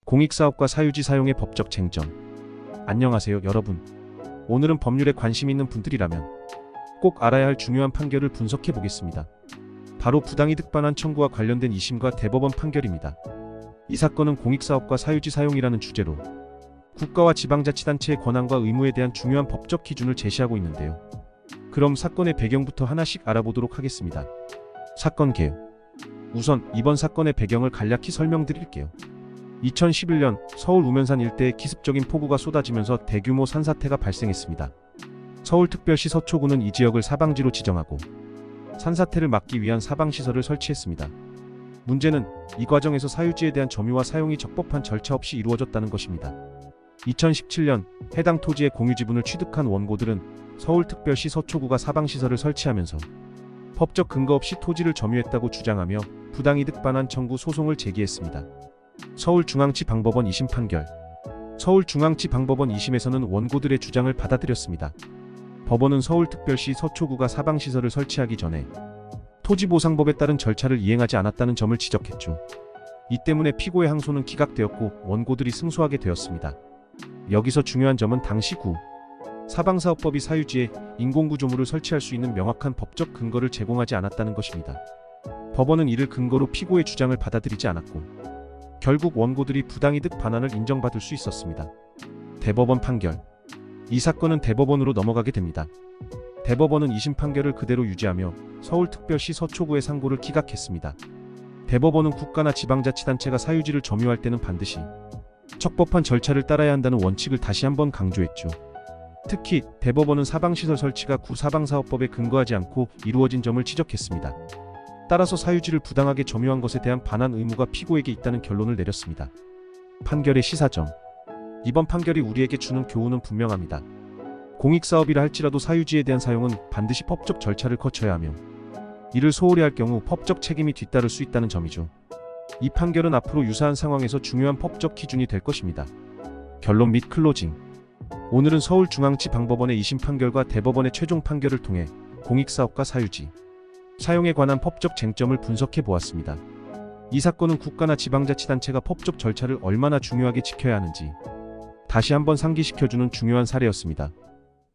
공익사업과 사유지 사용의 법적 쟁점. 안녕하세요 여러분. 오늘은 법률에 관심 있는 분들이라면 꼭 알아야 할 중요한 판결을 분석해 보겠습니다. 바로 부당이득 반환 청구와 관련된 2심과 대법원 판결입니다. 이 사건은 공익사업과 사유지 사용이라는 주제로 국가와 지방자치단체의 권한과 의무에 대한 중요한 법적 기준을 제시하고 있는데요. 그럼 사건의 배경부터 하나씩 알아보도록 하겠습니다. 사건 개요. 우선 이번 사건의 배경을 간략히 설명드릴게요. 2011년 서울 우면산 일대에 기습적인 폭우가 쏟아지면서 대규모 산사태가 발생했습니다. 서울특별시 서초구는 이 지역을 사방지로 지정하고 산사태를 막기 위한 사방시설을 설치했습니다. 문제는 이 과정에서 사유지에 대한 점유와 사용이 적법한 절차 없이 이루어졌다는 것입니다. 2017년 해당 토지의 공유지분을 취득한 원고들은 서울특별시 서초구가 사방시설을 설치하면서 법적 근거 없이 토지를 점유했다고 주장하며 부당이득 반환 청구 소송을 제기했습니다. 서울중앙지방법원 2심 판결. 서울중앙지방법원 2심에서는 원고들의 주장을 받아들였습니다. 법원은 서울특별시 서초구가 사방시설을 설치하기 전에 토지보상법에 따른 절차를 이행하지 않았다는 점을 지적했죠. 이 때문에 피고의 항소는 기각되었고 원고들이 승소하게 되었습니다. 여기서 중요한 점은 당시 사방사업법이 사유지에 인공구조물을 설치할 수 있는 명확한 법적 근거를 제공하지 않았다는 것입니다. 법원은 이를 근거로 피고의 주장을 받아들이지 않았고 결국 원고들이 부당이득 반환을 인정받을 수 있었습니다. 대법원 판결. 이 사건은 대법원으로 넘어가게 됩니다. 대법원은 2심 판결을 그대로 유지하며 서울특별시 서초구의 상고를 기각했습니다. 대법원은 국가나 지방자치단체가 사유지를 점유할 때는 반드시 적법한 절차를 따라야 한다는 원칙을 다시 한번 강조했죠. 특히 대법원은 사방시설 설치가 사방사업법에 근거하지 않고 이루어진 점을 지적했습니다. 따라서 사유지를 부당하게 점유한 것에 대한 반환 의무가 피고에게 있다는 결론을 내렸습니다. 판결의 시사점. 이번 판결이 우리에게 주는 교훈은 분명합니다. 공익사업이라 할지라도 사유지에 대한 사용은 반드시 법적 절차를 거쳐야 하며 이를 소홀히 할 경우 법적 책임이 뒤따를 수 있다는 점이죠. 이 판결은 앞으로 유사한 상황에서 중요한 법적 기준이 될 것입니다. 결론 및 클로징. 오늘은 서울중앙지방법원의 2심 판결과 대법원의 최종 판결을 통해 공익사업과 사유지 사용에 관한 법적 쟁점을 분석해 보았습니다. 이 사건은 국가나 지방자치단체가 법적 절차를 얼마나 중요하게 지켜야 하는지 다시 한번 상기시켜주는 중요한 사례였습니다.